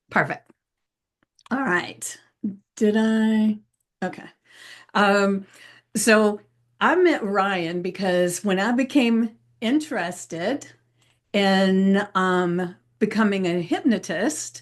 Perfect. All right. Did I? Okay. Um, so I met Ryan because when I became interested in becoming a hypnotist,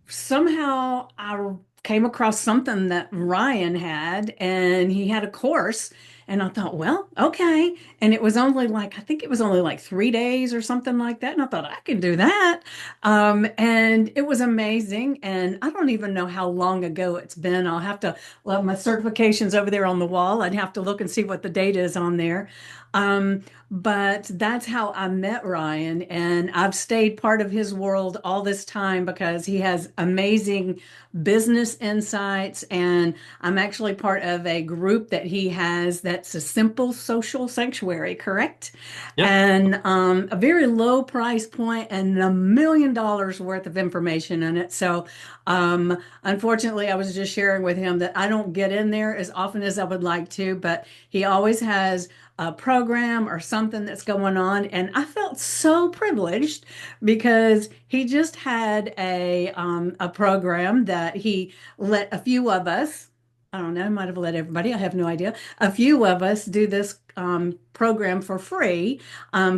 somehow I came across something that Ryan had, and he had a course. And I thought, well, okay. And it was only like, I think it was only like 3 days or something like that. And I thought, I can do that. And it was amazing. And I don't even know how long ago it's been. I'll have to, well, my certifications over there on the wall. I'd have to look and see what the date is on there. Um, but that's how I met Ryan, and I've stayed part of his world all this time because he has amazing business insights. And I'm actually part of a group that he has that's a simple social sanctuary, correct? Yep. And a very low price point and $1 million worth of information in it. So, unfortunately, I was just sharing with him that I don't get in there as often as I would like to, but he always has a program or something that's going on. And I felt so privileged because he just had a program that he let a few of us, I don't know, might have let everybody, I have no idea, a few of us do this program for free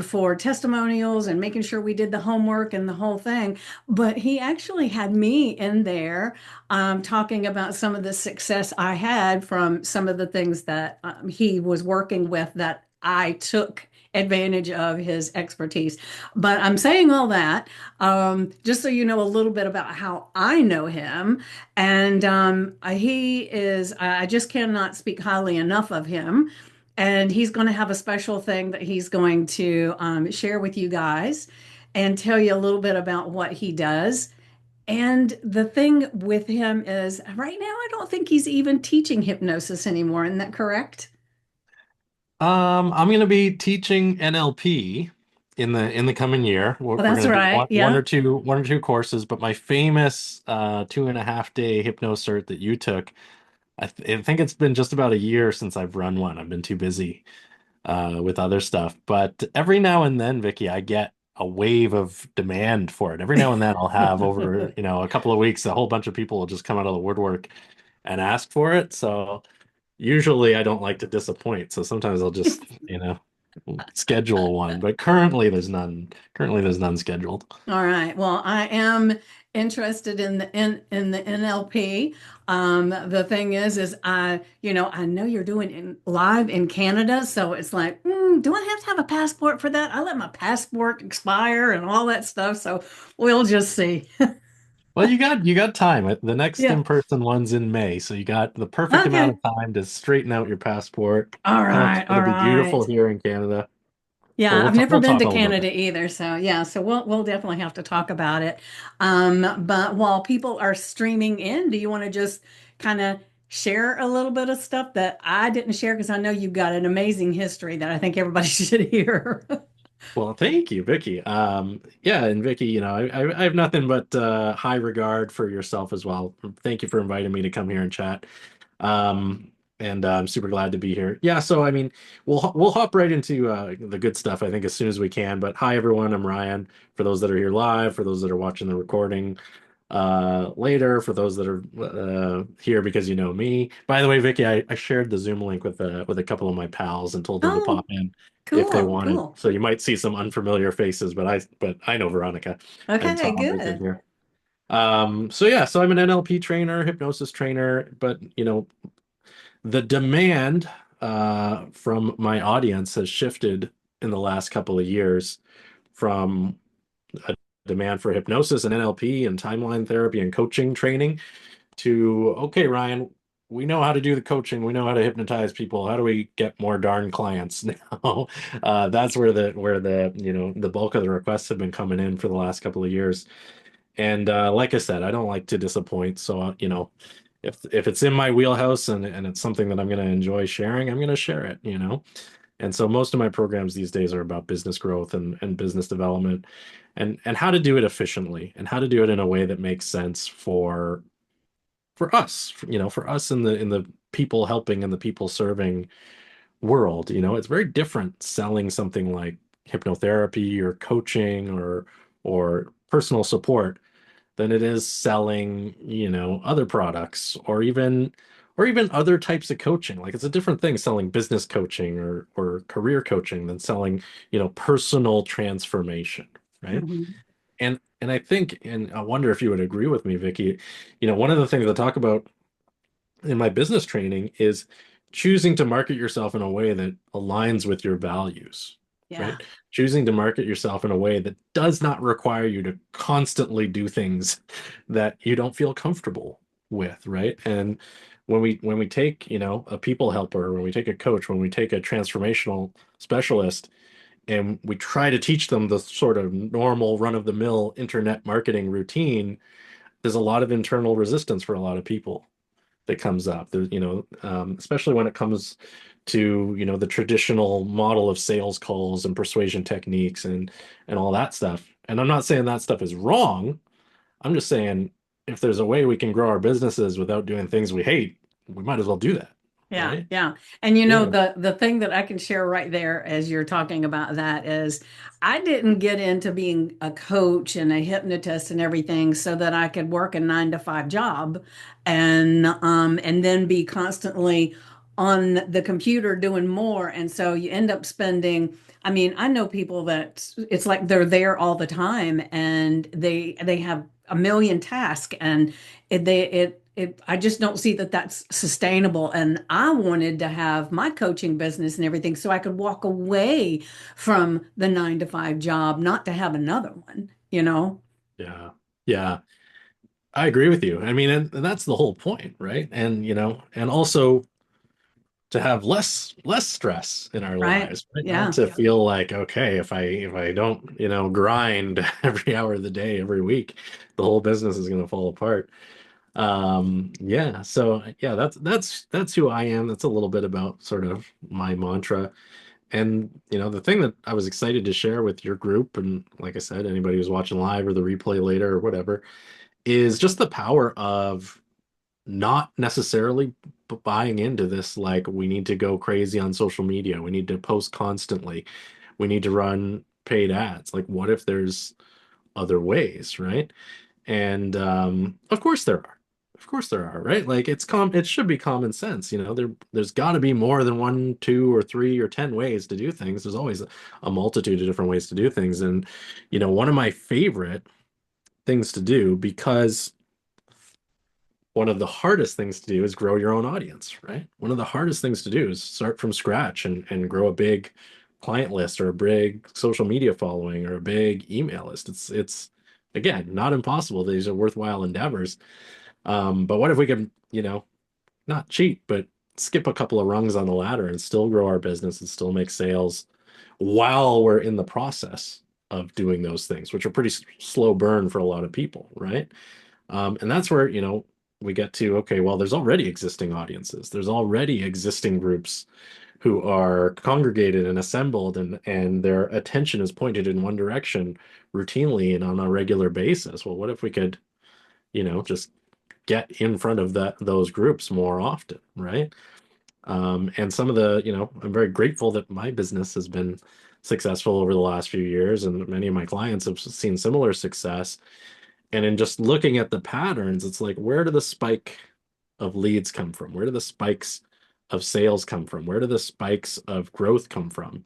for testimonials and making sure we did the homework and the whole thing. But he actually had me in there talking about some of the success I had from some of the things that he was working with that I took advantage of his expertise. But I'm saying all that just so you know a little bit about how I know him. And he is, I just cannot speak highly enough of him. And he's going to have a special thing that he's going to share with you guys and tell you a little bit about what he does. And the thing with him is, right now, I don't think he's even teaching hypnosis anymore. Isn't that correct? I'm going to be teaching NLP in the coming year. We're, Well, we're that's going to do right. one Yeah. or two courses, but my famous 2.5 day hypno cert that you took, I think it's been just about a year since I've run one. I've been too busy with other stuff. But every now and then, Vicky, I get a wave of demand for it. Every now and then I'll have over, a couple of weeks, a whole bunch of people will just come out of the woodwork and ask for it. So usually I don't like to disappoint. So sometimes I'll just, schedule one. But currently there's none. Currently there's none scheduled. All right. Well, I am interested in the NLP. The thing is I know you're doing it live in Canada, so it's like, do I have a passport for that? I let my passport expire and all that stuff, so we'll just see. Well, you got time. The next Yeah. in-person one's in May, so you got the perfect amount Okay. of time to straighten out your passport. All Come up, right. it'll All be beautiful right. here in Canada. But Yeah, we'll I've talk never we'll been talk to all about that. Canada either, so yeah, so we'll definitely have to talk about it. But while people are streaming in, do you want to just kind of share a little bit of stuff that I didn't share because I know you've got an amazing history that I think everybody should hear. Well, thank you, Vicky. Yeah, and Vicky, I have nothing but high regard for yourself as well. Thank you for inviting me to come here and chat. And I'm super glad to be here. Yeah, so I mean, we'll hop right into the good stuff, I think, as soon as we can. But hi, everyone. I'm Ryan. For those that are here live, for those that are watching the recording later, for those that are here because you know me. By the way, Vicky, I shared the Zoom link with a couple of my pals and told them to Oh, pop in if they cool, wanted. cool. So you might see some unfamiliar faces, but I know Veronica and Okay, Tom is in good. here. So yeah, so I'm an NLP trainer, hypnosis trainer, but the demand from my audience has shifted in the last couple of years from a demand for hypnosis and NLP and timeline therapy and coaching training to, okay, Ryan, we know how to do the coaching, we know how to hypnotize people. How do we get more darn clients now? That's where the bulk of the requests have been coming in for the last couple of years. And like I said, I don't like to disappoint. So if it's in my wheelhouse and it's something that I'm going to enjoy sharing, I'm going to share it. And so most of my programs these days are about business growth and business development and how to do it efficiently and how to do it in a way that makes sense for us, for us in the people helping and the people serving world. It's very different selling something like hypnotherapy or coaching or personal support than it is selling, other products or even other types of coaching. Like it's a different thing selling business coaching or career coaching than selling, personal transformation, right? Mhm. And I think, and I wonder if you would agree with me, Vicky, one of the things I talk about in my business training is choosing to market yourself in a way that aligns with your values, Yeah. right? Choosing to market yourself in a way that does not require you to constantly do things that you don't feel comfortable with, right? And when we take, a people helper, when we take a coach, when we take a transformational specialist, and we try to teach them the sort of normal run-of-the-mill internet marketing routine, there's a lot of internal resistance for a lot of people that comes up. There's, especially when it comes to, the traditional model of sales calls and persuasion techniques and all that stuff. And I'm not saying that stuff is wrong. I'm just saying if there's a way we can grow our businesses without doing things we hate, we might as well do that, Yeah, right? yeah. And Yeah. the thing that I can share right there as you're talking about that is I didn't get into being a coach and a hypnotist and everything so that I could work a 9 to 5 job and then be constantly on the computer doing more. And so you end up spending, I mean, I know people that it's like they're there all the time and they have a million tasks and I just don't see that that's sustainable. And I wanted to have my coaching business and everything so I could walk away from the 9 to 5 job, not to have another one, you know? Yeah. Yeah. I agree with you. I mean, and that's the whole point, right? And and also to have less stress in our Right? lives, right? Not Yeah. to feel like, okay, if I don't, grind every hour of the day, every week, the whole business is going to fall apart. Yeah, so yeah, that's who I am. That's a little bit about sort of my mantra. And the thing that I was excited to share with your group, and like I said, anybody who's watching live or the replay later or whatever, is just the power of not necessarily buying into this, like we need to go crazy on social media, we need to post constantly, we need to run paid ads. Like what if there's other ways, right? And of course there are. Of course there are, right? Like it should be common sense, there's got to be more than one, two, or three, or 10 ways to do things. There's always a multitude of different ways to do things. And one of my favorite things to do, because one of the hardest things to do is grow your own audience, right? One of the hardest things to do is start from scratch and grow a big client list or a big social media following or a big email list. It's again not impossible. These are worthwhile endeavors. But what if we could, not cheat, but skip a couple of rungs on the ladder and still grow our business and still make sales while we're in the process of doing those things, which are pretty slow burn for a lot of people, right? And that's where, we get to, okay, well, there's already existing audiences. There's already existing groups who are congregated and assembled and their attention is pointed in one direction routinely and on a regular basis. Well, what if we could, just get in front of those groups more often, right? And some of the, I'm very grateful that my business has been successful over the last few years, and many of my clients have seen similar success. And in just looking at the patterns, it's like, where do the spike of leads come from? Where do the spikes of sales come from? Where do the spikes of growth come from?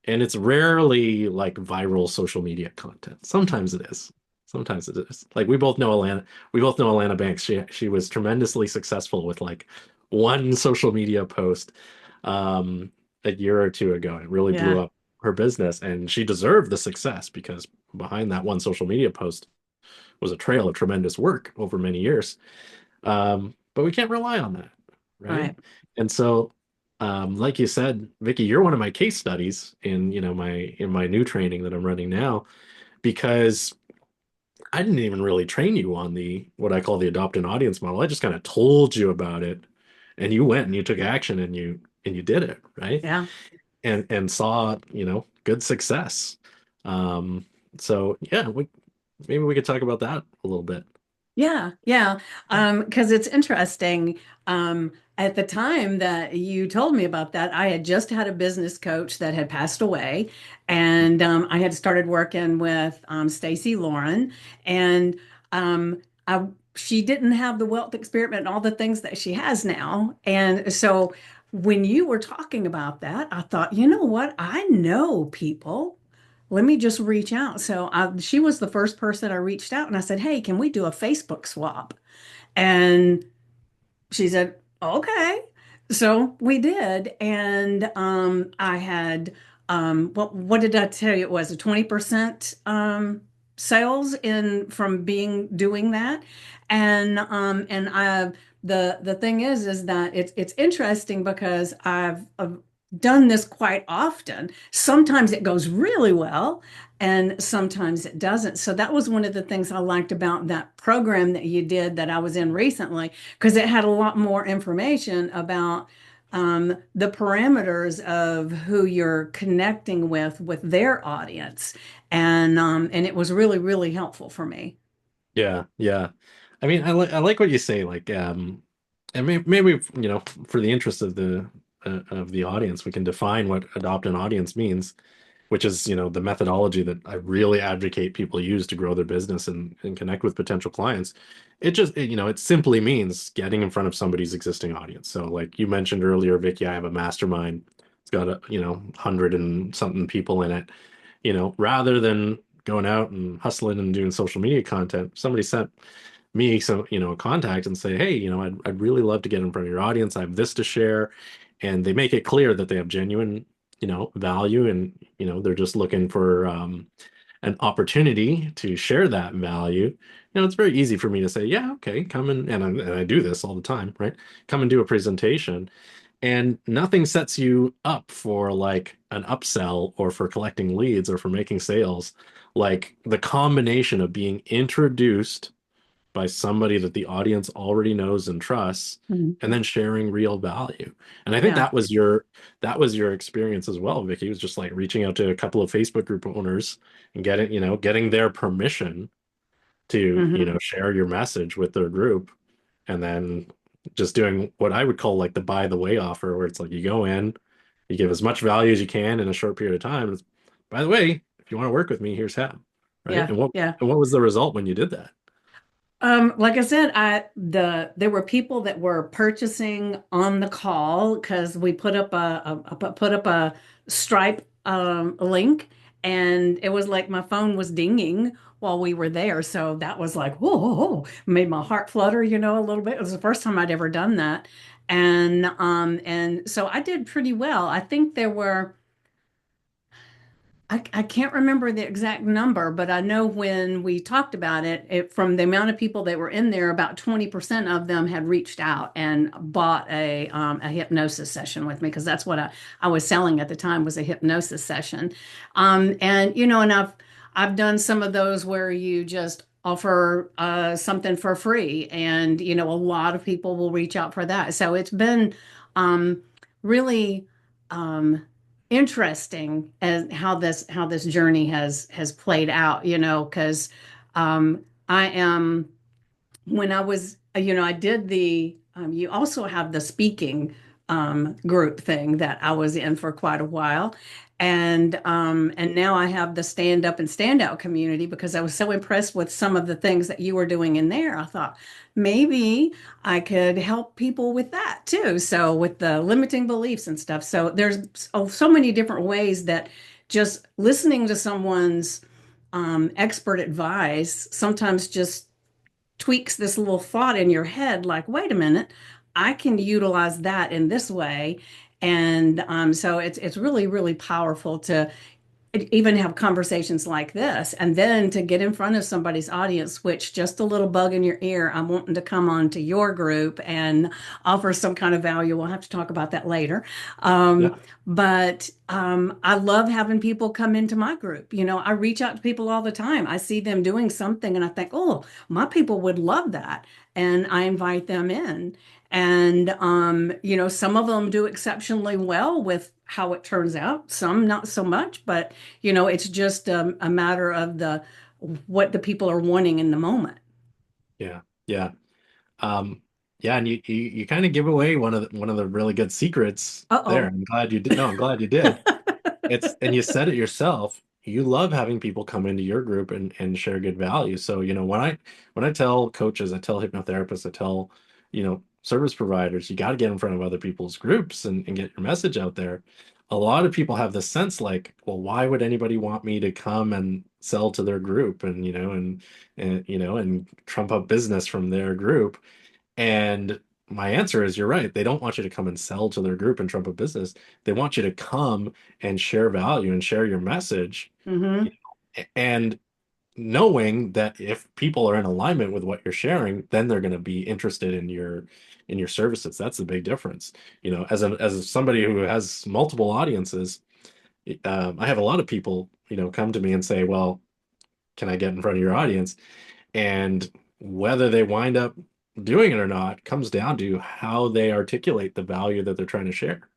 And it's rarely like viral social media content. Sometimes it is. Sometimes it is. Like we both know Alana Banks. She was tremendously successful with like one social media post um a year or two ago. It really blew Yeah. up her business, and she deserved the success because behind that one social media post was a trail of tremendous work over many years. But we can't rely on that, right? Right. And so, like you said, Vicky, you're one of my case studies in my new training that I'm running now, because I didn't even really train you on the what I call the adopt an audience model. I just kind of told you about it, and you went and you took action and you did it, right? Yeah. And saw good success. Um, so yeah, maybe we could talk about that a little bit. Yeah, yeah. Because it's interesting. At the time that you told me about that, I had just had a business coach that had passed away, and I had started working with Stacy Lauren, and um, I she didn't have the wealth experiment and all the things that she has now. And so when you were talking about that, I thought, you know what? I know people. Let me just reach out. So she was the first person I reached out and I said, hey, can we do a Facebook swap? And she said, okay. So we did. And I had, what did I tell you? It was a 20% sales in from being doing that. And the thing is that it's interesting because I've done this quite often. Sometimes it goes really well and sometimes it doesn't. So that was one of the things I liked about that program that you did that I was in recently because it had a lot more information about the parameters of who you're connecting with their audience, and it was really really helpful for me. Yeah, yeah. I mean, I like what you say, like, and maybe for the interest of the audience, we can define what adopt an audience means, which is, the methodology that I really advocate people use to grow their business and connect with potential clients. It simply means getting in front of somebody's existing audience. So, like you mentioned earlier, Vicky, I have a mastermind. It's got 100 and something people in it. Rather than going out and hustling and doing social media content, somebody sent me some, a contact and say, hey, I'd really love to get in front of your audience. I have this to share. And they make it clear that they have genuine, value, and, they're just looking for an opportunity to share that value. It's very easy for me to say, yeah, okay, come and I do this all the time, right? Come and do a presentation. And nothing sets you up for like an upsell or for collecting leads or for making sales like the combination of being introduced by somebody that the audience already knows and trusts, Mhm. and then sharing real value. And I think Yeah. that was your experience as well, Vicky. It was just like reaching out to a couple of Facebook group owners and getting their permission to, Hmm. share your message with their group, and then just doing what I would call like the by the way offer, where it's like you go in, you give as much value as you can in a short period of time. It's, by the way, if you want to work with me, here's how, right? Yeah. And what was the result when you did that? Like I said, there were people that were purchasing on the call because we put up put up a Stripe link, and it was like my phone was dinging while we were there. So that was like, whoa, whoa, whoa, made my heart flutter, a little bit. It was the first time I'd ever done that, and so I did pretty well. I think there were. I can't remember the exact number, but I know when we talked about it, from the amount of people that were in there, about 20% of them had reached out and bought a hypnosis session with me because that's what I was selling at the time was a hypnosis session. And I've done some of those where you just offer something for free, and a lot of people will reach out for that. So it's been um, really. Um, Interesting as how this journey has played out, because I am when I was, I did you also have the speaking group thing that I was in for quite a while. And now I have the stand up and stand out community because I was so impressed with some of the things that you were doing in there. I thought maybe I could help people with that too. So with the limiting beliefs and stuff. So there's so many different ways that just listening to someone's expert advice sometimes just tweaks this little thought in your head like, wait a minute, I can utilize that in this way. And so it's really, really powerful to even have conversations like this and then to get in front of somebody's audience, which just a little bug in your ear, I'm wanting to come on to your group and offer some kind of value. We'll have to talk about that later. um, Yeah. but I love having people come into my group. I reach out to people all the time. I see them doing something and I think, oh, my people would love that, and I invite them in. And some of them do exceptionally well with how it turns out, some not so much, but it's just a matter of the what the people are wanting in the moment. Yeah. Yeah. Um, yeah, and you kind of give away one of the really good secrets there. Uh-oh. I'm glad you did. No, I'm glad you did. And you said it yourself. you love having people come into your group and share good value. So, when I tell coaches, I tell hypnotherapists, I tell, service providers, you got to get in front of other people's groups and get your message out there. A lot of people have this sense like, well, why would anybody want me to come and sell to their group and trump up business from their group? And my answer is, you're right. They don't want you to come and sell to their group and trump a business. They want you to come and share value and share your message, Mm-hmm. and knowing that if people are in alignment with what you're sharing, then they're going to be interested in your services. That's the big difference. As somebody who has multiple audiences, I have a lot of people, come to me and say, "Well, can I get in front of your audience?" And whether they wind up doing it or not comes down to how they articulate the value that they're trying to share,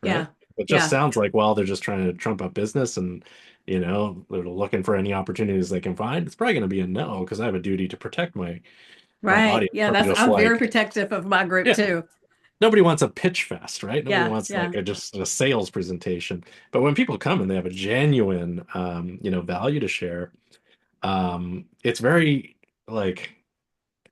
right? Yeah. It just Yeah. sounds like, well, they're just trying to trump up business and, they're looking for any opportunities they can find. It's probably going to be a no because I have a duty to protect my Right. audience Yeah, from that's just I'm very like, protective of my group yeah, too. nobody wants a pitch fest, right? Nobody Yeah. wants Yeah. like just a sales presentation. But when people come and they have a genuine, value to share, it's very like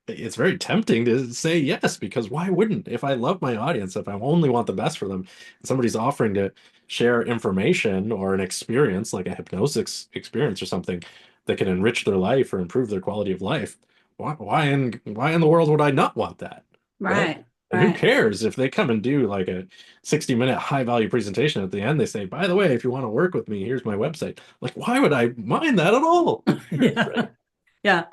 it's very tempting to say yes, because why wouldn't? If I love my audience, if I only want the best for them, and somebody's offering to share information or an experience like a hypnosis experience or something that can enrich their life or improve their quality of life, why in the world would I not want that? Right? Right. And who Right. cares if they come and do like a 60-minute high value presentation at the end, they say, by the way, if you want to work with me, here's my website. Like, why would I mind that at all? Yeah. Right? Yeah.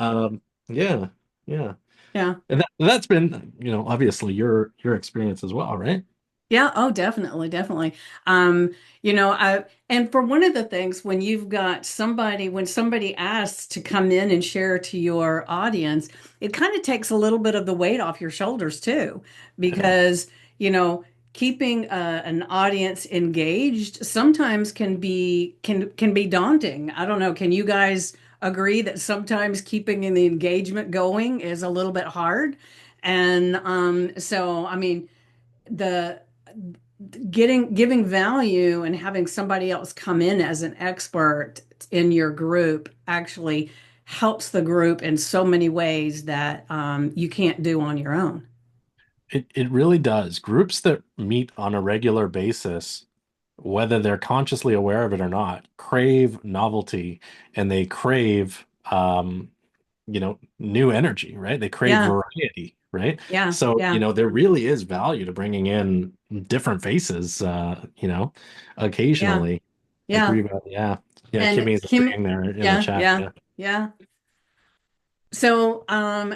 Yeah, yeah. Yeah. And that's been, obviously your experience as well, right? Yeah, oh, definitely, definitely. Um, and for one of the things when when somebody asks to come in and share to your audience, it kind of takes a little bit of the weight off your shoulders too, Yeah. because, you know, keeping an audience engaged sometimes can be daunting. I don't know. Can you guys agree that sometimes keeping the engagement going is a little bit hard? And so, I mean, the giving value and having somebody else come in as an expert in your group actually helps the group in so many ways that you can't do on your own. It really does. Groups that meet on a regular basis, whether they're consciously aware of it or not, crave novelty and they crave new energy, right? They crave Yeah, variety, right? yeah, So, yeah, there really is value to bringing in different faces, yeah, occasionally. yeah. Agree about, yeah. Yeah, And Kimmy's Kim, saying there in the yeah, chat. yeah, Yeah. yeah. So,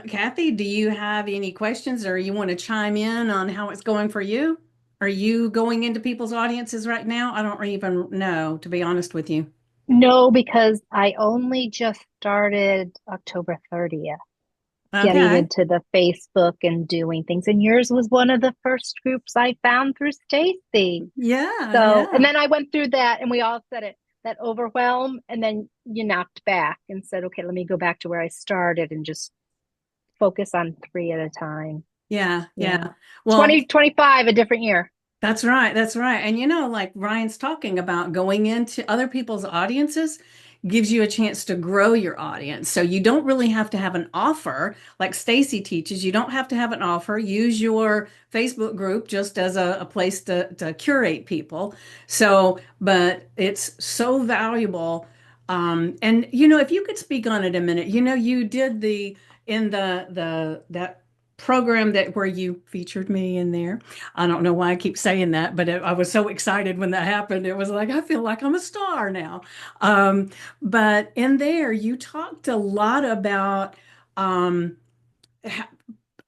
Kathy, do you have any questions or you want to chime in on how it's going for you? Are you going into people's audiences right now? I don't even know, to be honest with you. No, because I only just started October 30th, getting Okay. into the Facebook and doing things. And yours was one of the first groups I found through Stacy. Yeah, So, and yeah. then I went through that and we all said it, that overwhelm. And then you knocked back and said, okay, let me go back to where I started and just focus on three at a time. Yeah, Yeah. yeah. Well, 2025, a different year. that's right. That's right. And like Ryan's talking about going into other people's audiences gives you a chance to grow your audience. So you don't really have to have an offer like Stacy teaches. You don't have to have an offer. Use your Facebook group just as a place to curate people. So, but it's so valuable. And if you could speak on it a minute, you did in that program that where you featured me in there. I don't know why I keep saying that, but I was so excited when that happened. It was like, I feel like I'm a star now. Um, but in there, you talked a lot about um, ha-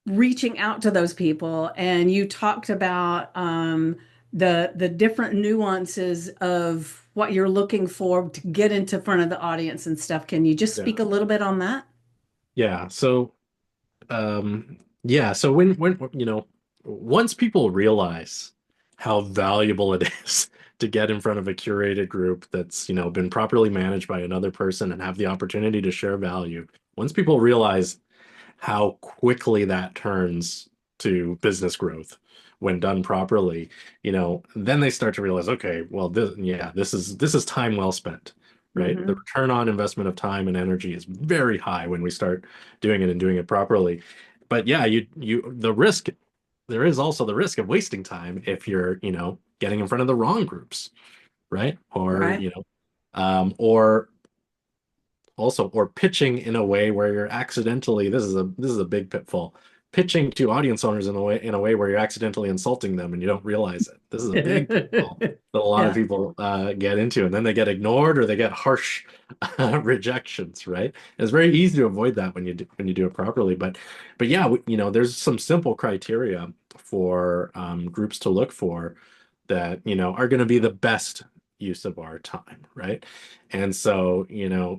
reaching out to those people, and you talked about the different nuances of what you're looking for to get into front of the audience and stuff. Can you just Yeah. speak a little bit on that? Yeah. So, yeah. So when, once people realize how valuable it is to get in front of a curated group that's, been properly managed by another person and have the opportunity to share value, once people realize how quickly that turns to business growth when done properly, then they start to realize, okay, well, this is time well spent, right? The Hmm. return on investment of time and energy is very high when we start doing it and doing it properly. But yeah, the risk, there is also the risk of wasting time if you're, getting in front of the wrong groups, right? Or, Right. or also, or pitching in a way where you're accidentally, this is a big pitfall. Pitching to audience owners in a way where you're accidentally insulting them and you don't realize it. This is a big pitfall that a lot of Yeah. people get into, and then they get ignored or they get harsh rejections. Right? It's very easy to avoid that when you do it properly. But yeah, there's some simple criteria for groups to look for that are going to be the best use of our time, right? And so,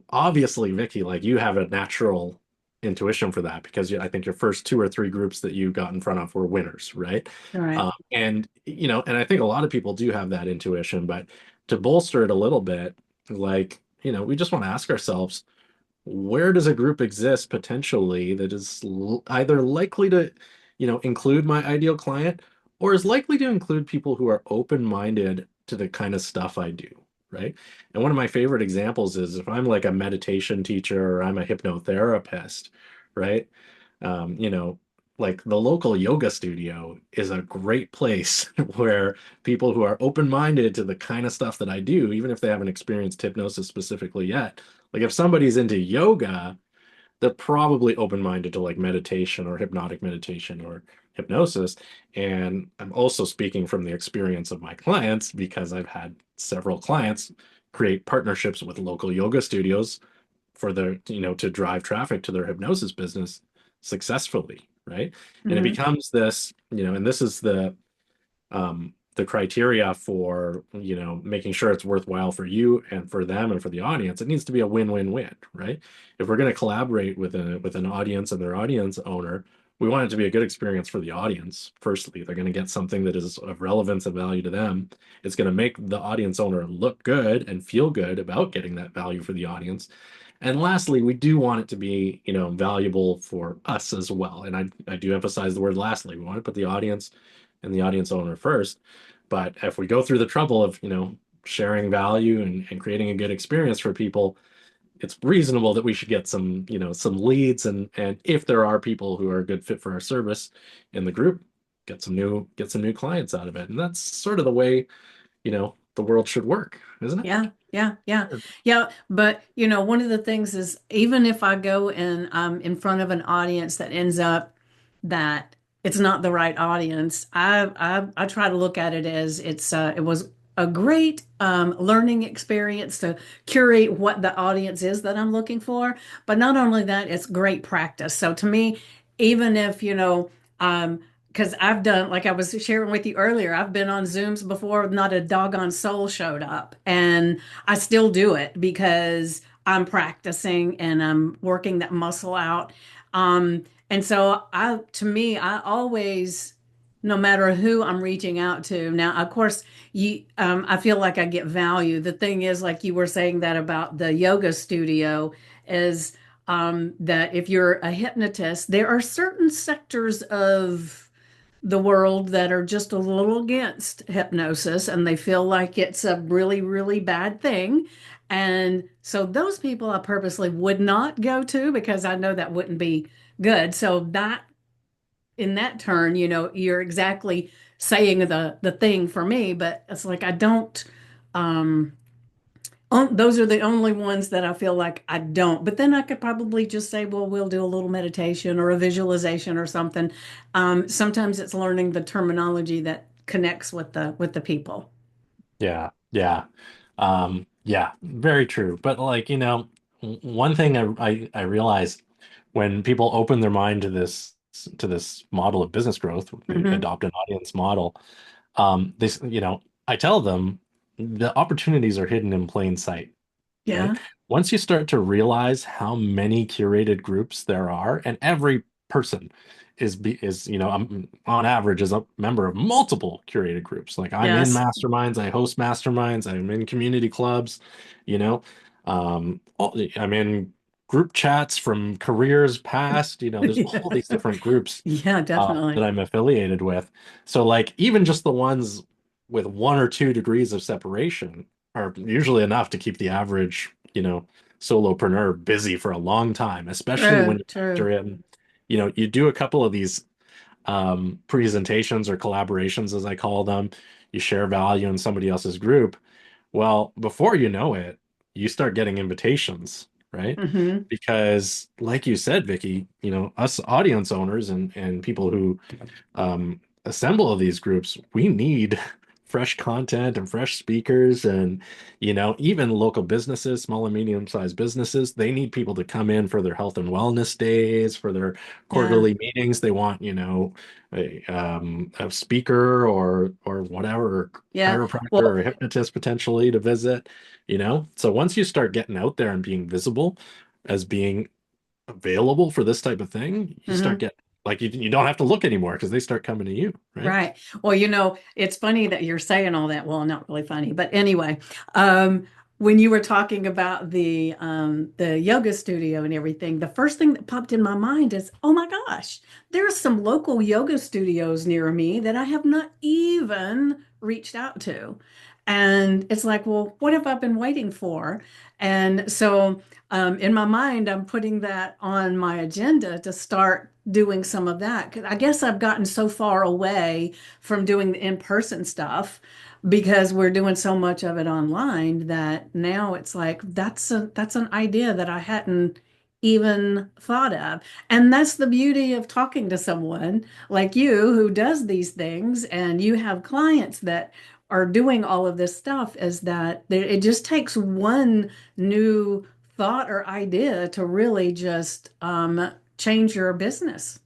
obviously, Vicky, like you have a natural intuition for that because I think your first two or three groups that you got in front of were winners, right? All right. And I think a lot of people do have that intuition, but to bolster it a little bit, like, we just want to ask ourselves, where does a group exist potentially that is either likely to, include my ideal client or is likely to include people who are open-minded to the kind of stuff I do, right? And one of my favorite examples is if I'm like a meditation teacher or I'm a hypnotherapist, right? Um, you know, like the local yoga studio is a great place where people who are open-minded to the kind of stuff that I do, even if they haven't experienced hypnosis specifically yet, like if somebody's into yoga, they're probably open-minded to like meditation or hypnotic meditation or hypnosis. And I'm also speaking from the experience of my clients because I've had several clients create partnerships with local yoga studios for their, to drive traffic to their hypnosis business successfully, right? And it Hmm. becomes this, and this is the criteria for making sure it's worthwhile for you and for them and for the audience. It needs to be a win-win-win, right? If we're going to collaborate with an audience and their audience owner, we want it to be a good experience for the audience. Firstly, they're going to get something that is of relevance and value to them. It's going to make the audience owner look good and feel good about getting that value for the audience. And lastly, we do want it to be, valuable for us as well. And I do emphasize the word lastly. We want to put the audience and the audience owner first. But if we go through the trouble of, sharing value and creating a good experience for people, it's reasonable that we should get some leads. And if there are people who are a good fit for our service in the group, get some new clients out of it. And that's sort of the way, the world should work, isn't it? Yeah, yeah, yeah, yeah. But one of the things is even if I go and I'm in front of an audience that ends up that it's not the right audience, I try to look at it as it was a great learning experience to curate what the audience is that I'm looking for. But not only that, it's great practice. So to me, even if because I've done, like I was sharing with you earlier, I've been on Zooms before, not a doggone soul showed up. And I still do it because I'm practicing and I'm working that muscle out. And so to me, I always, no matter who I'm reaching out to, now, of course, I feel like I get value. The thing is, like you were saying that about the yoga studio, is that if you're a hypnotist, there are certain sectors of the world that are just a little against hypnosis and they feel like it's a really, really bad thing. And so those people I purposely would not go to because I know that wouldn't be good. So that in that turn, you're exactly saying the thing for me, but it's like I don't those are the only ones that I feel like I don't. But then I could probably just say, well, we'll do a little meditation or a visualization or something. Sometimes it's learning the terminology that connects with the people. Yeah, yeah. Yeah, very true. But like, one thing I realized when people open their mind to this model of business growth, they Hmm. adopt an audience model, I tell them the opportunities are hidden in plain sight, right? Yeah. Once you start to realize how many curated groups there are, and every person on average is a member of multiple curated groups. Like I'm in Yes. masterminds, I host masterminds, I'm in community clubs, you know, I'm in group chats from careers past, there's all these different groups Yeah, that definitely. I'm affiliated with. So like even just the ones with 1 or 2 degrees of separation are usually enough to keep the average solopreneur busy for a long time, especially when True, you factor true. in, you do a couple of these presentations or collaborations, as I call them. You share value in somebody else's group. Well, before you know it, you start getting invitations, right? Hmm. Because, like you said, Vicky, us audience owners and people who assemble these groups, we need fresh content and fresh speakers, and even local businesses, small and medium-sized businesses, they need people to come in for their health and wellness days, for their Yeah, quarterly meetings. They want, a speaker or whatever, yeah. chiropractor or Well, a hypnotist potentially to visit. So once you start getting out there and being visible as being available for this type of thing, you start mhm. getting like you don't have to look anymore because they start coming to you, right? Right. Well, it's funny that you're saying all that. Well, not really funny, but anyway, um, when you were talking about the yoga studio and everything, the first thing that popped in my mind is, oh my gosh, there's some local yoga studios near me that I have not even reached out to. And it's like, well, what have I been waiting for? And so in my mind, I'm putting that on my agenda to start doing some of that. 'Cause I guess I've gotten so far away from doing the in-person stuff because we're doing so much of it online that now it's like that's an idea that I hadn't even thought of. And that's the beauty of talking to someone like you who does these things and you have clients that are doing all of this stuff is that it just takes one new thought or idea to really just change your business.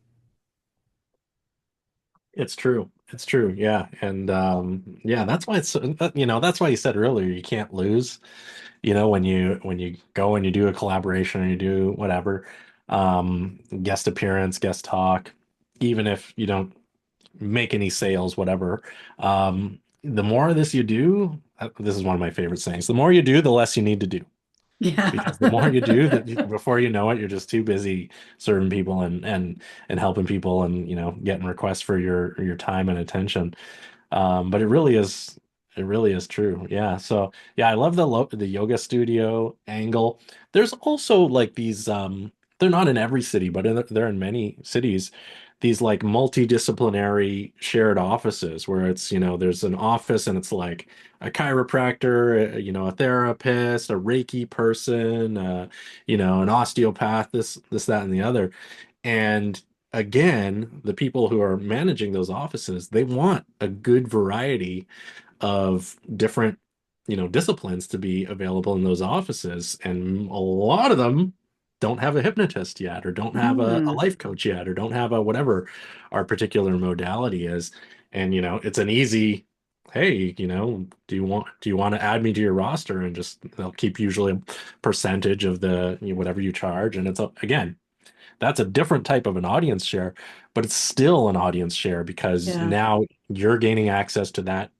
It's true. It's true. Yeah. And yeah, that's why that's why you said earlier you can't lose, when you go and you do a collaboration or you do whatever, guest appearance, guest talk, even if you don't make any sales, whatever. The more of this you do, this is one of my favorite sayings, the more you do, the less you need to do. Yeah. Because the more you do, that before you know it, you're just too busy serving people and helping people and getting requests for your time and attention. But it really is true. Yeah. So yeah, I love the yoga studio angle. There's also like these they're not in every city, but they're in many cities. These like multidisciplinary shared offices where it's, there's an office and it's like a chiropractor, a therapist, a Reiki person, an osteopath, this, that, and the other. And again, the people who are managing those offices, they want a good variety of different, disciplines to be available in those offices. And a lot of them don't have a hypnotist yet, or don't have a Mm, life coach yet, or don't have a whatever our particular modality is. And, it's an easy, hey, do you want to add me to your roster? And just they'll keep usually a percentage of the, whatever you charge. And again, that's a different type of an audience share, but it's still an audience share because yeah. now you're gaining access to that,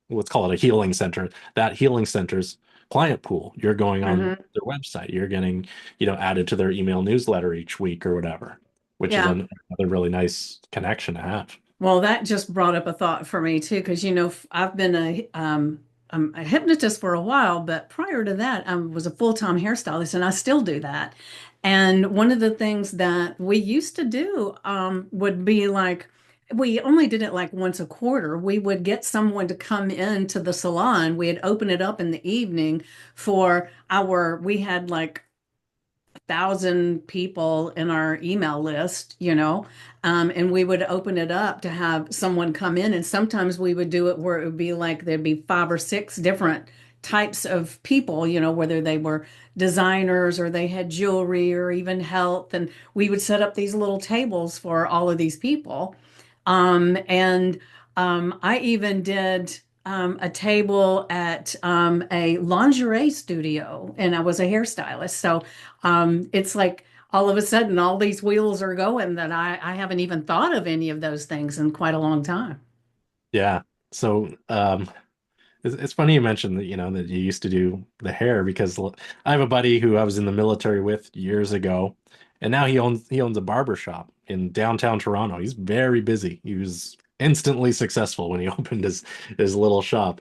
let's call it a healing center, that healing center's client pool. You're going on Hmm. their website, you're getting, added to their email newsletter each week or whatever, which is Yeah. another really nice connection to have. Well, that just brought up a thought for me too, because I've been I'm a hypnotist for a while, but prior to that, I was a full-time hairstylist, and I still do that. And one of the things that we used to do would be like we only did it like once a quarter. We would get someone to come into the salon. We'd open it up in the evening for we had like 1,000 people in our email list, and we would open it up to have someone come in. And sometimes we would do it where it would be like there'd be 5 or 6 different types of people, whether they were designers or they had jewelry or even health. And we would set up these little tables for all of these people. And I even did a table at a lingerie studio, and I was a hairstylist. So it's like all of a sudden, all these wheels are going that I haven't even thought of any of those things in quite a long time. Yeah. So it's funny you mentioned that, that you used to do the hair because I have a buddy who I was in the military with years ago, and now he owns a barber shop in downtown Toronto. He's very busy. He was instantly successful when he opened his little shop.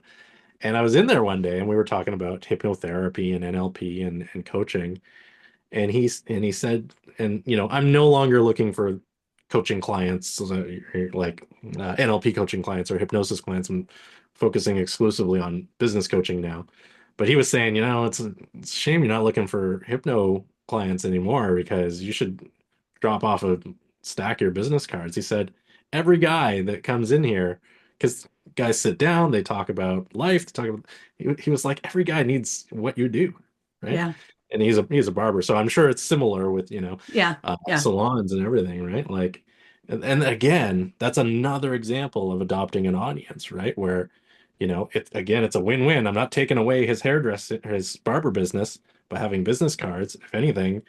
And I was in there one day and we were talking about hypnotherapy and NLP and coaching. And he said, and I'm no longer looking for coaching clients like NLP coaching clients or hypnosis clients. I'm focusing exclusively on business coaching now. But he was saying, it's a shame you're not looking for hypno clients anymore because you should drop off a stack of your business cards. He said, every guy that comes in here, because guys sit down, they talk about life, they talk about, he was like, every guy needs what you do, right? Yeah. And he's a barber, so I'm sure it's similar with Yeah. Yeah. salons and everything, right? Like, and again, that's another example of adopting an audience, right? Where it's a win-win. I'm not taking away his hairdresser, his barber business by having business cards. If anything,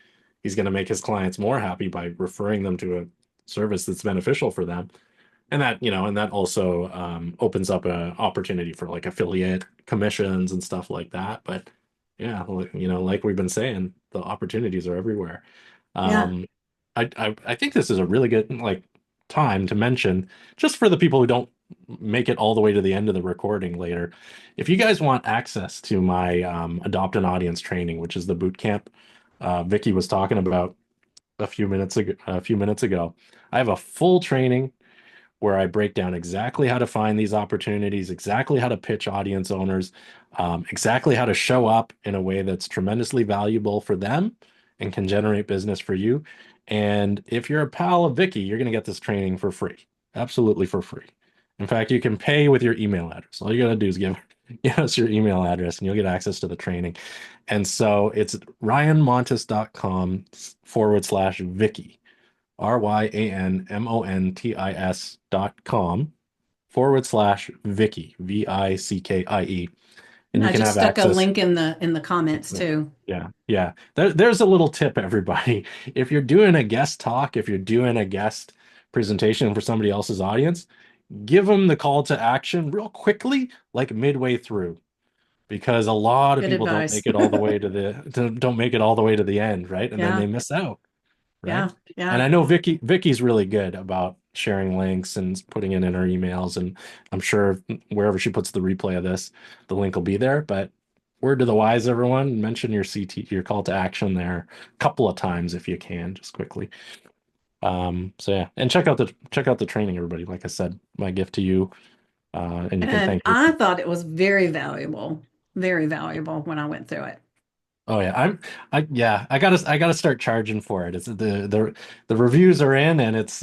he's going to make his clients more happy by referring them to a service that's beneficial for them. And that also opens up a opportunity for like affiliate commissions and stuff like that. But yeah, like we've been saying, the opportunities are everywhere. Yeah. Um, I think this is a really good like time to mention, just for the people who don't make it all the way to the end of the recording later. If you guys want access to my Adopt an Audience training, which is the boot camp Vickie was talking about a few minutes ago, I have a full training where I break down exactly how to find these opportunities, exactly how to pitch audience owners, exactly how to show up in a way that's tremendously valuable for them and can generate business for you. And if you're a pal of Vicky, you're going to get this training for free, absolutely for free. In fact, you can pay with your email address. All you got to do is give us your email address and you'll get access to the training. And so it's ryanmontis.com/Vicky. ryanmontis.com/Vickie, Vickie. And And you I can just have stuck a access. link in the comments too. Yeah, yeah. There's a little tip, everybody. If you're doing a guest talk, if you're doing a guest presentation for somebody else's audience, give them the call to action real quickly, like midway through, because a lot of Good people don't advice. make it all the way to don't make it all the way to the end, right? And then Yeah. they miss out. Right? Yeah. And Yeah. I know Vicky's really good about sharing links and putting it in her emails, and I'm sure wherever she puts the replay of this, the link will be there. But word to the wise, everyone, mention your your call to action there a couple of times if you can, just quickly. So yeah, and check out the training, everybody. Like I said, my gift to you, and you can And thank me. I thought it was very valuable when I went through it. Oh yeah, I gotta start charging for it. It's the reviews are in and it's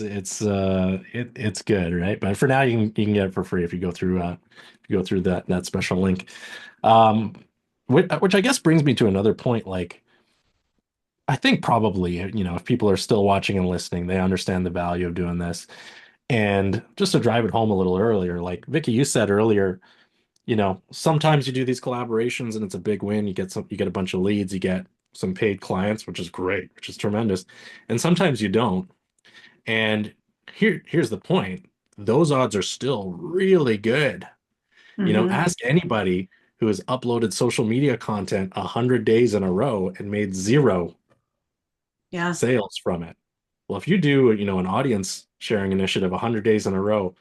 good, right? But for now you can get it for free if you go through that special link. Um which I guess brings me to another point. Like I think probably, if people are still watching and listening, they understand the value of doing this. And just to drive it home a little earlier, like Vicky, you said earlier, sometimes you do these collaborations and it's a big win. You get a bunch of leads, you get some paid clients, which is great, which is tremendous. And sometimes you don't. And here's the point. Those odds are still really good. Hmm. Ask anybody who has uploaded social media content 100 days in a row and made zero Yeah. sales from it. Well, if you do, an audience sharing initiative 100 days in a row,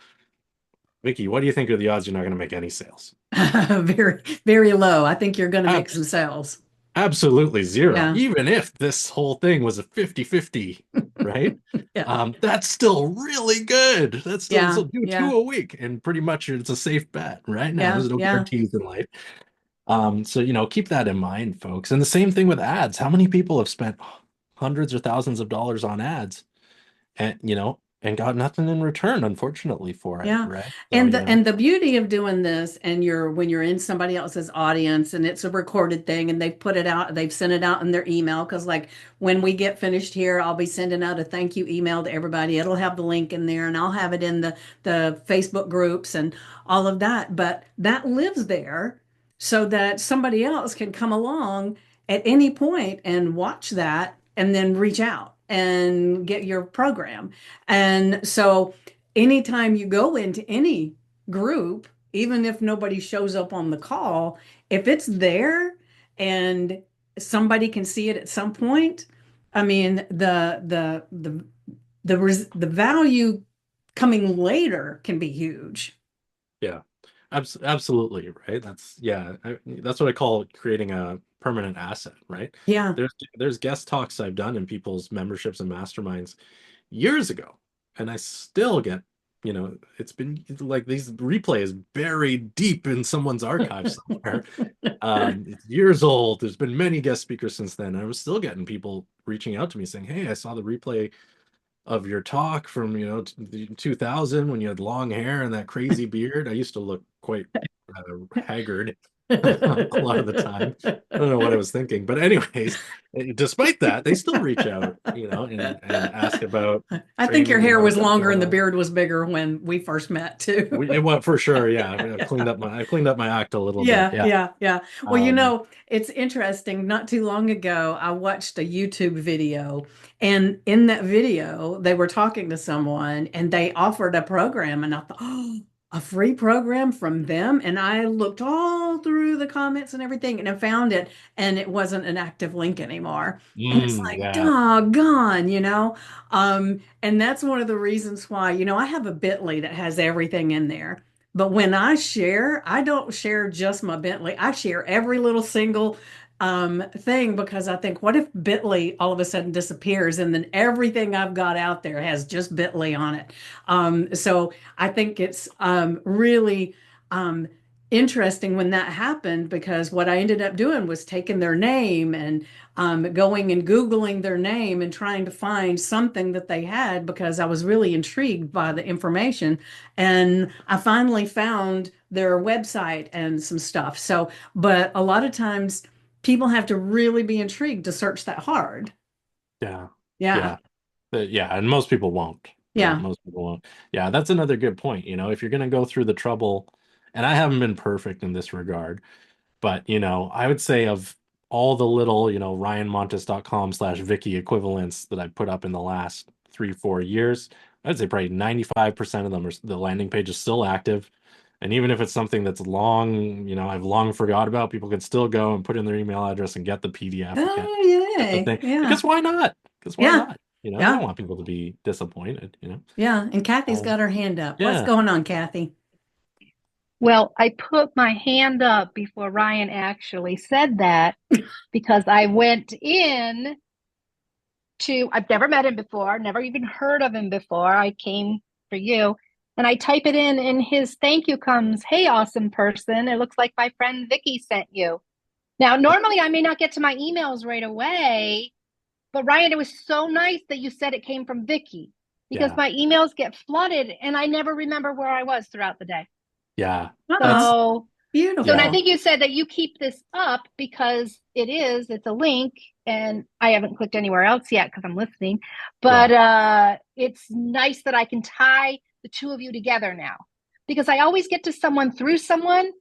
Vicky, what do you think are the odds you're not going to make any sales? Very, very low. I think you're going to make some sales. Absolutely zero. Yeah. Even if this whole thing was a 50-50, right? Yeah. That's still really good. That's still Yeah. so do Yeah. two a week, and pretty much it's a safe bet, right? Now, Yeah. there's no Yeah. guarantees in life. So keep that in mind, folks. And the same thing with ads. How many people have spent hundreds or thousands of dollars on ads and got nothing in return, unfortunately, for it, Yeah. right? So, And the beauty of doing this and when you're in somebody else's audience and it's a recorded thing and they've sent it out in their email because like when we get finished here, I'll be sending out a thank you email to everybody. It'll have the link in there and I'll have it in the Facebook groups and all of that. But that lives there so that somebody else can come along at any point and watch that and then reach out and get your program. And so anytime you go into any group, even if nobody shows up on the call, if it's there and somebody can see it at some point, I mean the value coming later can be huge. yeah. Absolutely, right? That's what I call creating a permanent asset, right? Yeah. There's guest talks I've done in people's memberships and masterminds years ago, and I still get, it's been like these replays buried deep in someone's archive somewhere. It's years old. There's been many guest speakers since then. I was still getting people reaching out to me saying, "Hey, I saw the replay of your talk from, the 2000 when you had long hair and that crazy beard." I used to look quite haggard a lot of the time. I don't know what I was thinking, but anyways, despite that, they still reach out, and ask about I think your training and hair how was it's longer and the going. beard was bigger when we first met too. It went for sure. Yeah, I cleaned up my act a little bit. Yeah, Yeah. yeah, yeah. Well, Um, it's interesting. Not too long ago, I watched a YouTube video, and in that video, they were talking to someone and they offered a program, and I thought, oh, a free program from them. And I looked all through the comments and everything, and I found it, and it wasn't an active link anymore. And it's like, yeah, doggone. And that's one of the reasons why, I have a Bitly that has everything in there. But when I share, I don't share just my Bentley. I share every little single thing because I think, what if Bitly all of a sudden disappears and then everything I've got out there has just Bitly on it? So I think it's really um, interesting when that happened because what I ended up doing was taking their name and going and Googling their name and trying to find something that they had because I was really intrigued by the information. And I finally found their website and some stuff. So, but a lot of times people have to really be intrigued to search that hard. yeah, Yeah. yeah. Yeah, and most people won't, right? Yeah. Most people won't. Yeah, that's another good point. If you're going to go through the trouble, and I haven't been perfect in this regard, but I would say of all the little, ryanmontis.com/Vickie equivalents that I put up in the last 3, 4 years, I'd say probably 95% of them are the landing page is still active. And even if it's something that's long, I've long forgot about, people can still go and put in their email address and get the PDF, Oh, get the yay. thing. Yeah. Because why not? Because why Yeah. not? I don't Yeah. want people to be disappointed. Yeah. And Kathy's Um, got her hand up. What's yeah. going on, Kathy? Well, I put my hand up before Ryan actually said that because I went in I've never met him before, never even heard of him before. I came for you and I type it in and his thank you comes, "Hey, awesome person. It looks like my friend Vickie sent you." Now, normally I may not get to my emails right away, but Ryan, it was so nice that you said it came from Vickie because Yeah. my emails get flooded and I never remember where I was throughout the day. Yeah. That's, Oh, So and I yeah. beautiful. think you said that you keep this up because it's a link, and I haven't clicked anywhere else yet because I'm listening. But Right. it's nice that I can tie the two of you together now because I always get to someone through someone,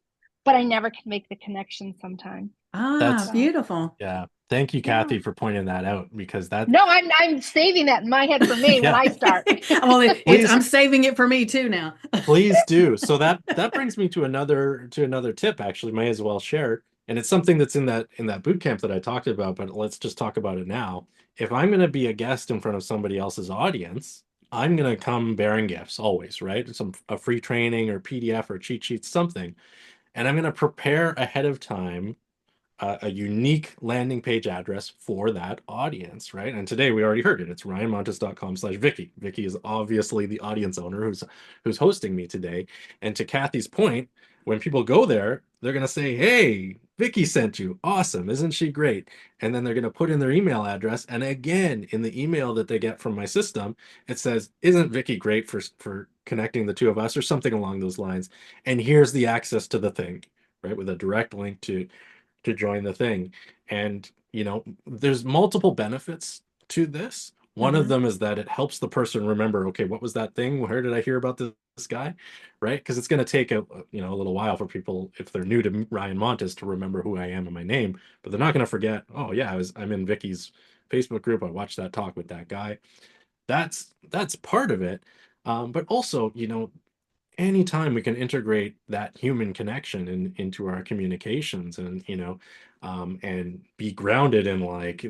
but I never can make the connection sometimes. Ah, That's, So beautiful. yeah. Thank you, yeah. Kathy, for pointing that out because that, No, I'm saving that in my head for me when yeah, I start. Well, please, I'm saving it for me too now. please do. So that brings me to another tip, actually, may as well share. And it's something that's in that boot camp that I talked about, but let's just talk about it now. If I'm going to be a guest in front of somebody else's audience, I'm going to come bearing gifts always, right? A free training or PDF or cheat sheet, something. And I'm going to prepare ahead of time a unique landing page address for that audience, right? And today we already heard it. It's ryanmontis.com/Vickie. Vickie is obviously the audience owner who's hosting me today. And to Kathy's point, when people go there, they're gonna say, "Hey, Vickie sent you. Awesome. Isn't she great?" And then they're gonna put in their email address. And again, in the email that they get from my system, it says, "Isn't Vickie great for connecting the two of us?" or something along those lines. And here's the access to the thing, right? With a direct link to join the thing. And, there's multiple benefits to this. One of Mhm. them is that it helps the person remember, okay, what was that thing? Where did I hear about this guy? Right? Because it's going to take a little while for people, if they're new to Ryan Montis, to remember who I am and my name, but they're not going to forget, oh yeah, I'm in Vickie's Facebook group. I watched that talk with that guy. That's part of it. But also, anytime we can integrate that human connection into our communications, and and be grounded in like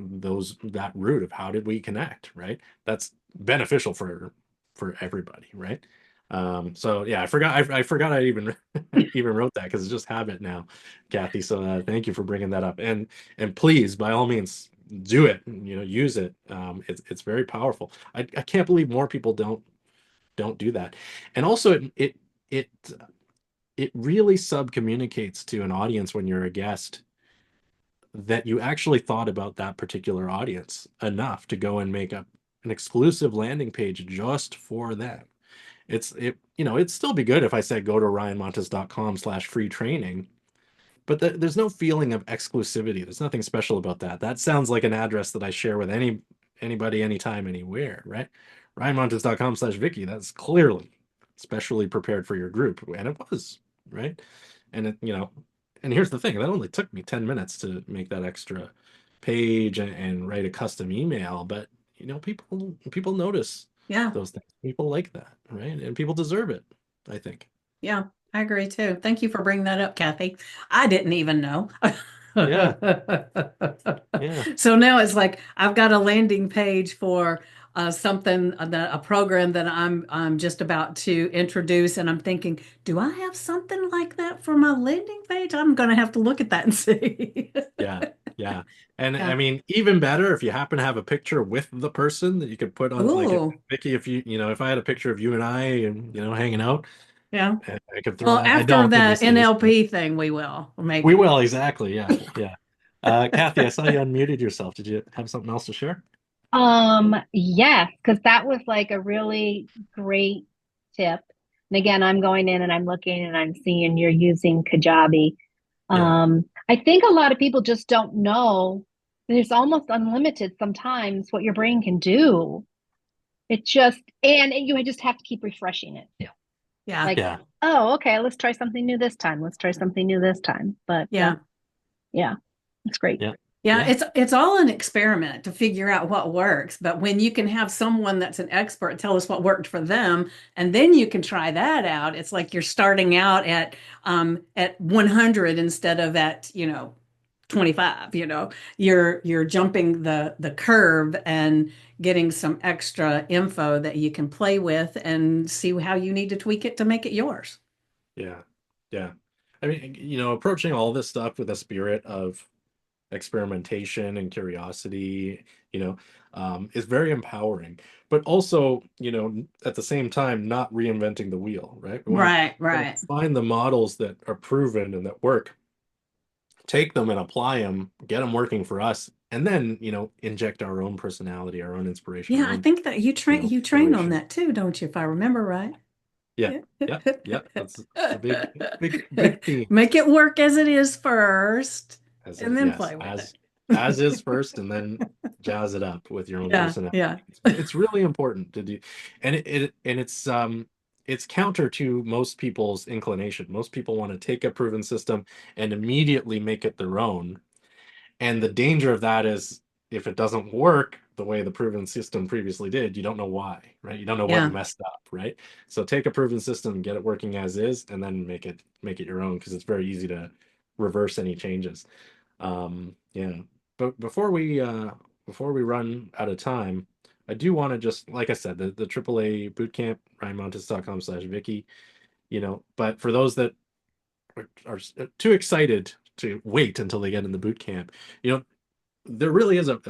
that root of how did we connect, right? That's beneficial for everybody, right? So yeah, I forgot I even even wrote that because it's just habit now, Kathy. So thank you for bringing that up. And please, by all means, do it. Use it. It's very powerful. I can't believe more people don't do that. And also, it it really sub communicates to an audience when you're a guest that you actually thought about that particular audience enough to go and make up an exclusive landing page just for them. It'd still be good if I said go to ryanmontis.com/free training, but there's no feeling of exclusivity. There's nothing special about that. That sounds like an address that I share with anybody, anytime, anywhere, right? ryanmontis.com/Vickie. That's clearly specially prepared for your group, and it was, right? And and here's the thing, that only took me 10 minutes to make that extra page and write a custom email, but people notice Yeah. those things. People like that, right? And people deserve it, I think. Yeah, I agree too. Thank you for bringing that up, Kathy. I didn't even know. Yeah, yeah, So now it's like I've got a landing page for something a program that I'm just about to introduce, and I'm thinking, do I have something like that for my landing page? I'm going to have to look at that and see. yeah, yeah. And I Yeah. mean, even better if you happen to have a picture with the person that you could put on, like, Ooh, Vickie, if I had a picture of you and I and hanging out, yeah. I could throw. Well, I after don't these that days. NLP thing, we will We maybe. will, exactly. Yeah, yeah. Kathy, I saw you unmuted yourself. Did you have something else to share? Yes, because that was like a really great tip. And again, I'm going in and I'm looking and I'm seeing you're using Kajabi. Yeah, I think a lot of people just don't know there's almost unlimited sometimes what your brain can do. It just, and you just have to keep refreshing it too. Yeah. Like, yeah, oh, okay, let's try something new this time. Let's try something new this time. But Yeah. yeah, it's great. yeah, Yeah, yeah, it's all an experiment to figure out what works. But when you can have someone that's an expert tell us what worked for them, and then you can try that out, it's like you're starting out at 100 instead of at 25. You're jumping the curve and getting some extra info that you can play with and see how you need to tweak it to make it yours. yeah, yeah. I mean, approaching all this stuff with a spirit of experimentation and curiosity, is very empowering. But also, at the same time, not reinventing the wheel, right? Right, We want right. to find the models that are proven and that work, take them and apply them, get them working for us, and then, inject our own personality, our own inspiration, Yeah, our I own, think that you train on iteration. that too, don't you, if I remember right? Yeah, yeah, yeah. That's a big theme. Make it work as it is first, and then Yes, play with it. as is first, and then jazz it up with your own Yeah, personality. yeah, It's really important to do, and it's counter to most people's inclination. Most people want to take a proven system and immediately make it their own. And the danger of that is, if it doesn't work the way the proven system previously did, you don't know why, right? You don't know what yeah, messed up, right? So take a proven system, get it working as is, and then make it your own, because it's very easy to reverse any changes. Yeah. But before we run out of time, I do want to just, like I said, the AAA bootcamp, ryanmontis.com/Vickie, but for those that are too excited to wait until they get in the boot camp, there really is a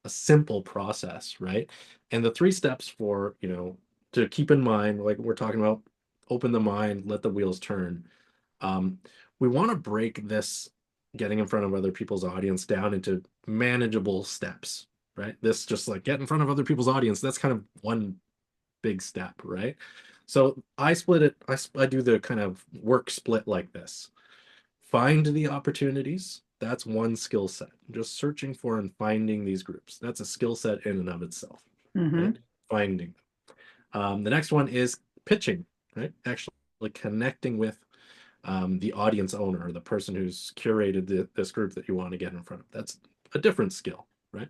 simple process, right? And the three steps for, to keep in mind, like we're talking about, open the mind, let the wheels turn. Um, we want to break this getting in front of other people's audience down into manageable steps, right? This, just like get in front of other people's audience, that's kind of one big step, right? So I split it, I do the kind of work split like this. Find the opportunities. That's one skill set. Just searching for and finding these groups. That's a skill set in and of itself, right? hmm Finding. The next one is pitching, right? Actually connecting with the audience owner, or the person who's curated this group that you want to get in front of. That's a different skill, right?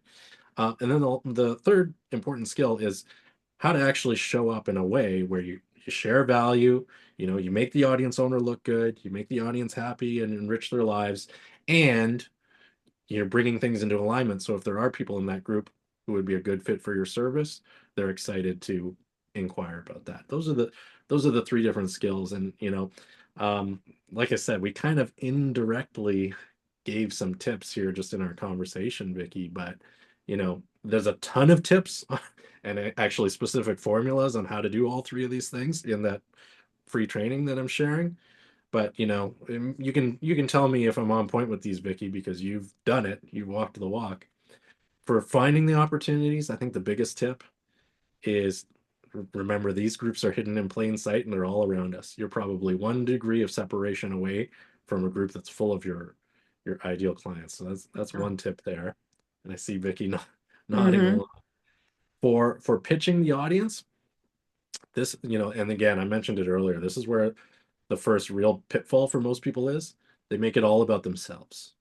And then the third important skill is how to actually show up in a way where you share value, you make the audience owner look good, you make the audience happy and enrich their lives, and you're bringing things into alignment. So if there are people in that group who would be a good fit for your service, they're excited to inquire about that. Those are the three different skills. And um, like I said, we kind of indirectly gave some tips here just in our conversation, Vicky, but there's a ton of tips and actually specific formulas on how to do all three of these things in that free training that I'm sharing. But you can tell me if I'm on point with these, Vicky, because you've done it, you've walked the walk. For finding the opportunities, I think the biggest tip is remember these groups are hidden in plain sight and they're all around us. You're probably 1 degree of separation away from a group that's full of your ideal clients. So that's one tip there. And I see Vicky nodding Mm-hmm. along. For pitching the audience, this, and again, I mentioned it earlier, this is where the first real pitfall for most people is they make it all about themselves.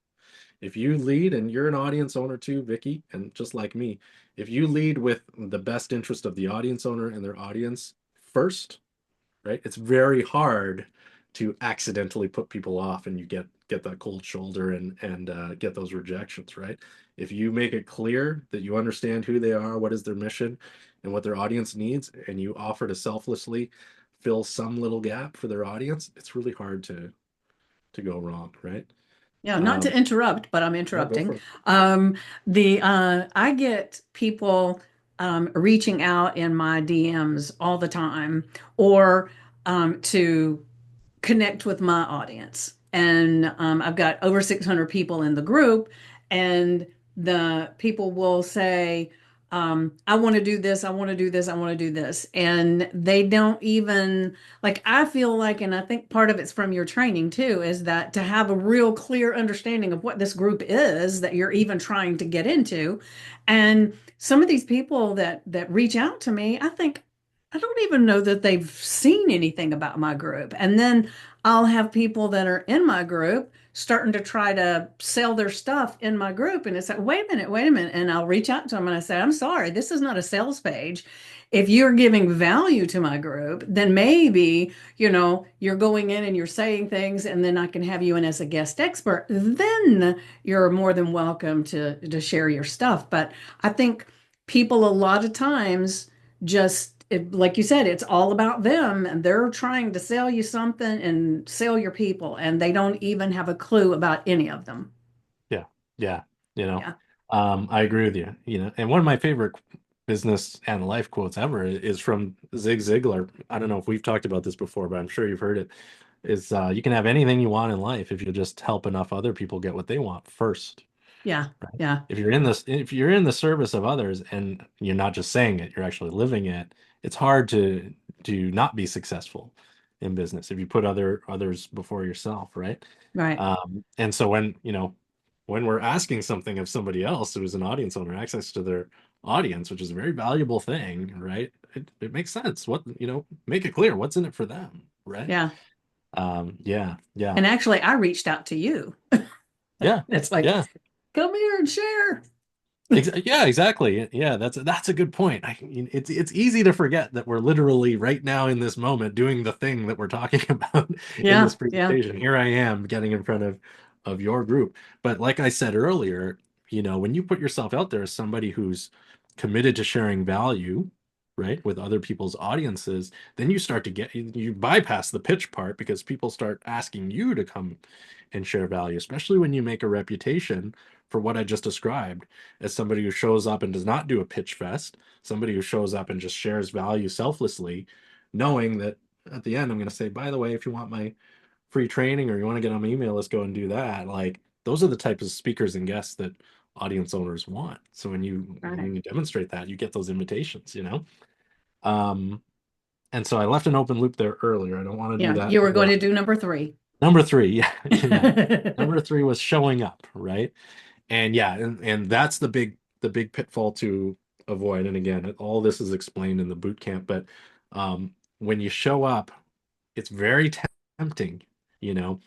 If you lead, and you're an audience owner too, Vicky, and just like me, if you lead with the best interest of the audience owner and their audience first, right? It's very hard to accidentally put people off and you get that cold shoulder and get those rejections, right? If you make it clear that you understand who they are, what is their mission, and what their audience needs, and you offer to selflessly fill some little gap for their audience, it's really hard to go wrong, right? Yeah, not to Um, interrupt, but I'm no, go interrupting. for it. The I get people reaching out in my DMs all the time, or to connect with my audience. And I've got over 600 people in the group, and the people will say, I want to do this, I want to do this, I want to do this. And they don't even, like, I feel like, and I think part of it's from your training too, is that to have a real clear understanding of what this group is that you're even trying to get into. And some of these people that reach out to me, I think, I don't even know that they've seen anything about my group. And then I'll have people that are in my group starting to try to sell their stuff in my group. And it's like, wait a minute, wait a minute. And I'll reach out to them and I say, I'm sorry, this is not a sales page. If you're giving value to my group, then maybe, you're going in and you're saying things, and then I can have you in as a guest expert. Then you're more than welcome to share your stuff. But I think people a lot of times like you said, it's all about them, and they're trying to sell you something and sell your people, and they don't even have a clue about any of them. Yeah, yeah, you know, Yeah, I agree with you. And one of my favorite business and life quotes ever is from Zig Ziglar. I don't know if we've talked about this before, but I'm sure you've heard it. Is you can have anything you want in life if you just help enough other people get what they want first. yeah, Right? yeah, If you're in the service of others and you're not just saying it, you're actually living it, it's hard to not be successful in business if you put others before yourself, right? right. And so when we're asking something of somebody else who's an audience owner, access to their audience, which is a very valuable thing, right? It makes sense. Make it clear what's in it for them, right? Yeah. Yeah, yeah, And actually, I reached out to you. yeah, It's like, yeah. come here and share. Yeah, exactly. Yeah, that's a good point. It's easy to forget that we're literally right now in this moment doing the thing that we're talking about in this Yeah, yeah. presentation. Here I am getting in front of your group. But like I said earlier, when you put yourself out there as somebody who's committed to sharing value, right, with other people's audiences, then you start to you bypass the pitch part because people start asking you to come and share value, especially when you make a reputation for what I just described as somebody who shows up and does not do a pitch fest, somebody who shows up and just shares value selflessly, knowing that at the end, I'm going to say, by the way, if you want my free training or you want to get on my email, let's go and do that. Like those are the types of speakers and guests that audience owners want. So when you Right. when you demonstrate that, you get those invitations. Um, and so I left an open loop there earlier. I don't want to do Yeah. that You were going more. to do number three. Number three, yeah, yeah. Number three was showing up, right? And yeah, and that's the big pitfall to avoid. And again, all this is explained in the boot camp, but when you show up, it's very tempting, you know,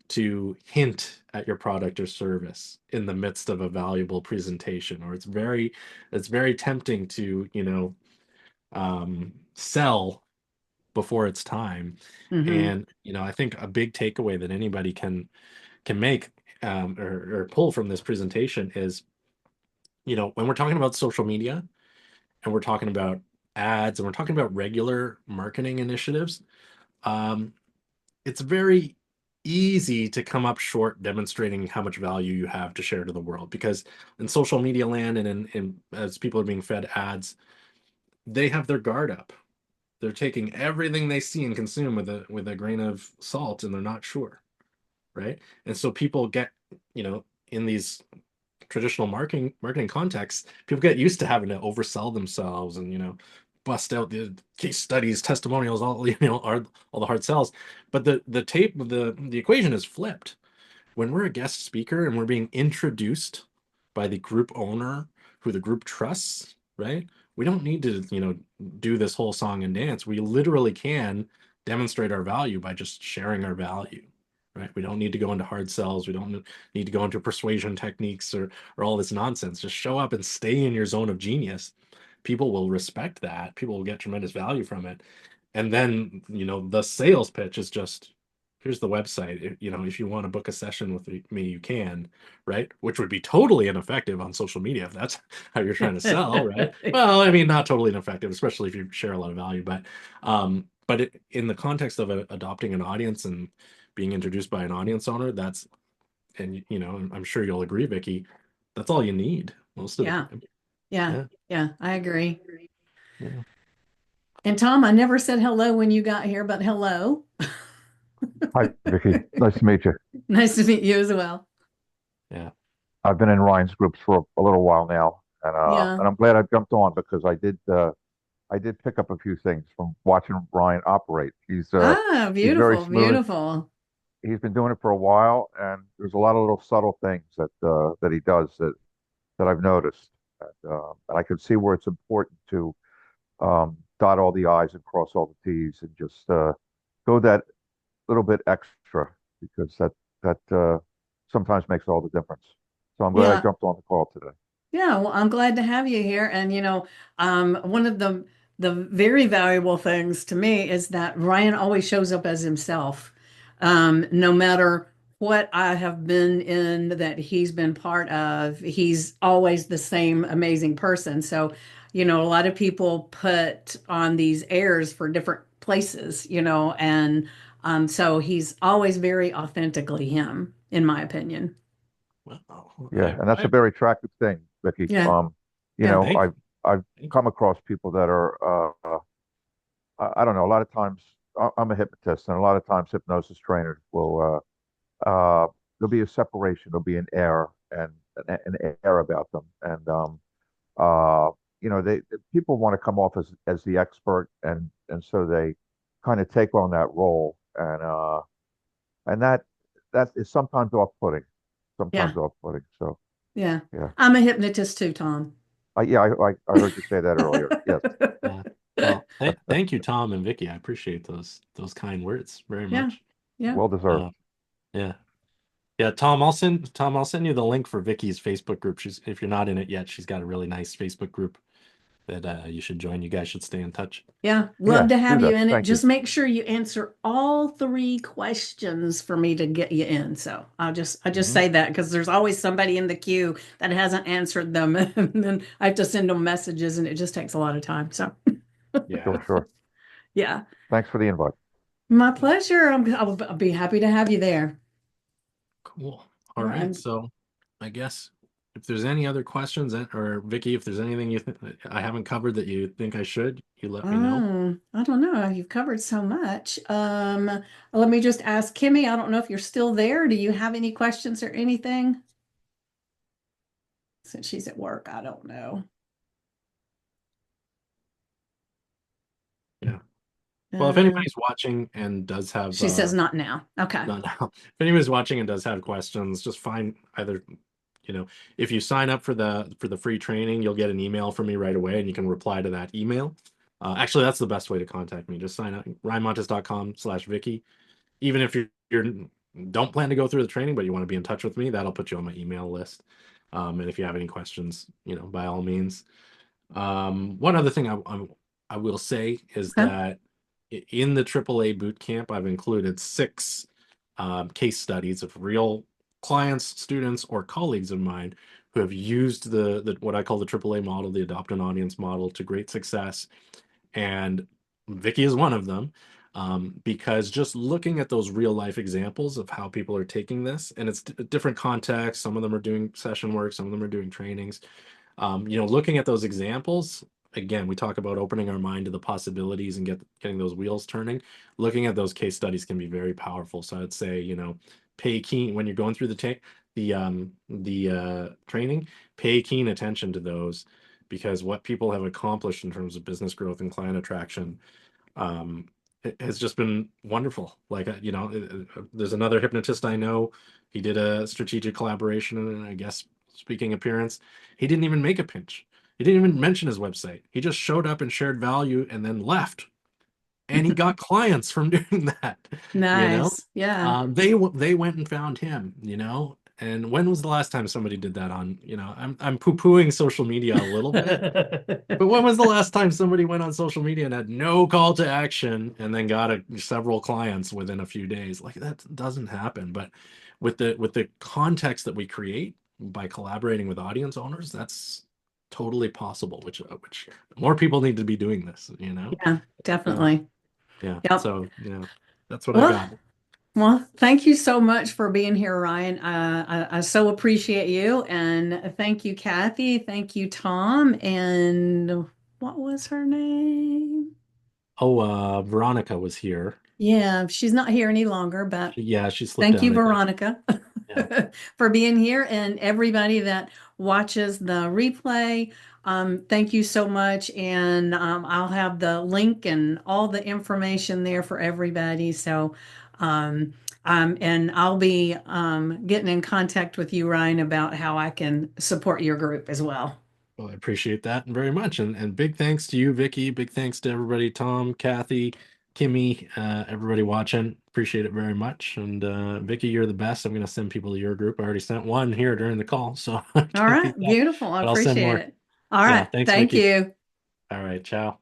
to hint at your product or service in the midst of a valuable presentation, or it's very tempting to, sell before it's time. Hmm. And I think a big takeaway that anybody can make or pull from this presentation is when we're talking about social media and we're talking about ads and we're talking about regular marketing initiatives, um, it's very easy to come up short demonstrating how much value you have to share to the world, because in social media land and as people are being fed ads, they have their guard up. They're taking everything they see and consume with a grain of salt, and they're not sure, right? And so people get, in these traditional marketing contexts, people get used to having to oversell themselves and bust out the case studies, testimonials, all all the hard sells. But the equation is flipped when we're a guest speaker and we're being introduced by the group owner who the group trusts, right? We don't need to, do this whole song and dance. We literally can demonstrate our value by just sharing our value, right? We don't need to go into hard sells. We don't need to go into persuasion techniques or all this nonsense. Just show up and stay in your zone of genius. People will respect that. People will get tremendous value from it. And then, the sales pitch is just, here's the website. If you want to book a session with me, you can, right? Which would be totally ineffective on social media if that's how you're trying to sell, right? Well, I mean, not totally ineffective, especially if you share a lot of value. But in the context of adopting an audience and being introduced by an audience owner, and I'm sure you'll agree, Vickie, that's all you need most of the Yeah. time. Yeah. Yeah, Yeah. I agree. yeah, And Tom, I never said hello when you got here, but hello. Hi, Vickie. Nice to meet you. Nice to meet you as well. yeah. I've been in Ryan's groups for a little while now, Yeah. and I'm glad I jumped on because I did pick up a few things from watching Ryan operate. Ah, He's very beautiful, smooth. beautiful. He's been doing it for a while, and there's a lot of little subtle things that he does that I've noticed, and I can see where it's important to dot all the I's and cross all the T's and just go that little bit extra because that sometimes makes all the difference. So I'm glad I Yeah. jumped on the call today. Yeah, well, I'm glad to have you here. And one of the very valuable things to me is that Ryan always shows up as himself. No matter what I have been in that he's been part of, he's always the same amazing person. So, a lot of people put on these airs for different places, and so he's always very authentically him, in my opinion. Well, Yeah, and that's a very attractive thing, Vickie. Yeah, You yeah, know, thank I've you. come across people that are I don't know. A lot of times I'm a hypnotist, and a lot of times hypnosis trainers will there'll be a separation, there'll be an air and an air about them, and uh, they people want to come off as the expert, and so they kind of take on that role, and that is yeah. sometimes off-putting. So Yeah. yeah, I'm a hypnotist too, Tom. I heard you say that earlier. Yes, Yeah. Well, thank you, Tom and Vickie. I appreciate those kind words very Yeah. much. Yeah. well deserved. Uh, yeah. Yeah, Tom, I'll send you the link for Vickie's Facebook group. If you're not in it yet, she's got a really nice Facebook group that you should join. You guys should stay in touch. Yeah. Love Yeah, to do have you that. in it. Thank you. Just make sure you answer all three questions for me to get you in. So I just Hmm. say that because there's always somebody in the queue that hasn't answered them. And then I have to send them messages and it just takes a lot of time. So Yeah. Sure, sure. yeah. Thanks for the invite. My pleasure. I'll be happy to have you there. Cool. All All right. right. So I guess if there's any other questions, or Vickie, if there's anything you think I haven't covered that you think I should, you let me know. I don't know. You've covered so much. Let me just ask Kimmy. I don't know if you're still there. Do you have any questions or anything? Since she's at work, I don't know. Yeah. Well, if Uh, anybody's watching and does have she says not now. Okay. not now, if anybody's watching and does have questions, just find either, if you sign up for the free training, you'll get an email from me right away and you can reply to that email. Actually, that's the best way to contact me. Just sign up, ryanmontis.com/Vickie. Even if you don't plan to go through the training, but you want to be in touch with me, that'll put you on my email list. And if you have any questions, by all means. One other thing I will say is Okay. that in the AAA boot camp, I've included 6 case studies of real clients, students, or colleagues of mine who have used the what I call the AAA model, the adopt an audience model, to great success. And Vickie is one of them. Because just looking at those real life examples of how people are taking this, and it's different contexts. Some of them are doing session work, some of them are doing trainings. Looking at those examples, again, we talk about opening our mind to the possibilities and getting those wheels turning. Looking at those case studies can be very powerful. So I'd say, pay keen when you're going through the training, pay keen attention to those, because what people have accomplished in terms of business growth and client attraction, um, it has just been wonderful. Like, there's another hypnotist I know. He did a strategic collaboration and I guess speaking appearance. He didn't even make a pitch. He didn't even mention his website. He just showed up and shared value and then left. And he got clients from doing that. You know, Nice. Yeah. they went and found him. And when was the last time somebody did that on? I'm poo-pooing social media a little bit, but when was the last time somebody went on social media and had no call to action and then got several clients within a few days? Like, that doesn't happen. But with the context that we create by collaborating with audience owners, that's totally possible. Which more people need to be doing this. Yeah, Yeah, definitely. yeah. Yep. So yeah, that's what I Well, got. well, thank you so much for being here, Ryan. I so appreciate you. And thank you, Kathy. Thank you, Tom. And what was her name? Oh, Veronica was here. Yeah, she's not here any longer, but Yeah, she slipped thank you, out, I think. Veronica, Yeah. for being here, and everybody that watches the replay. Thank you so much. And I'll have the link and all the information there for everybody. So, um, and I'll be getting in contact with you, Ryan, about how I can support your group as well. Well, I appreciate that very much. And big thanks to you, Vickie. Big thanks to everybody, Tom, Kathy, Kimmy, everybody watching. Appreciate it very much. And Vickie, you're the best. I'm going to send people to your group. I already sent one here during the call, so I All can't right, beat that. beautiful. I But I'll send appreciate more. it. All Yeah, right, thanks, thank Vickie. you. All right, ciao.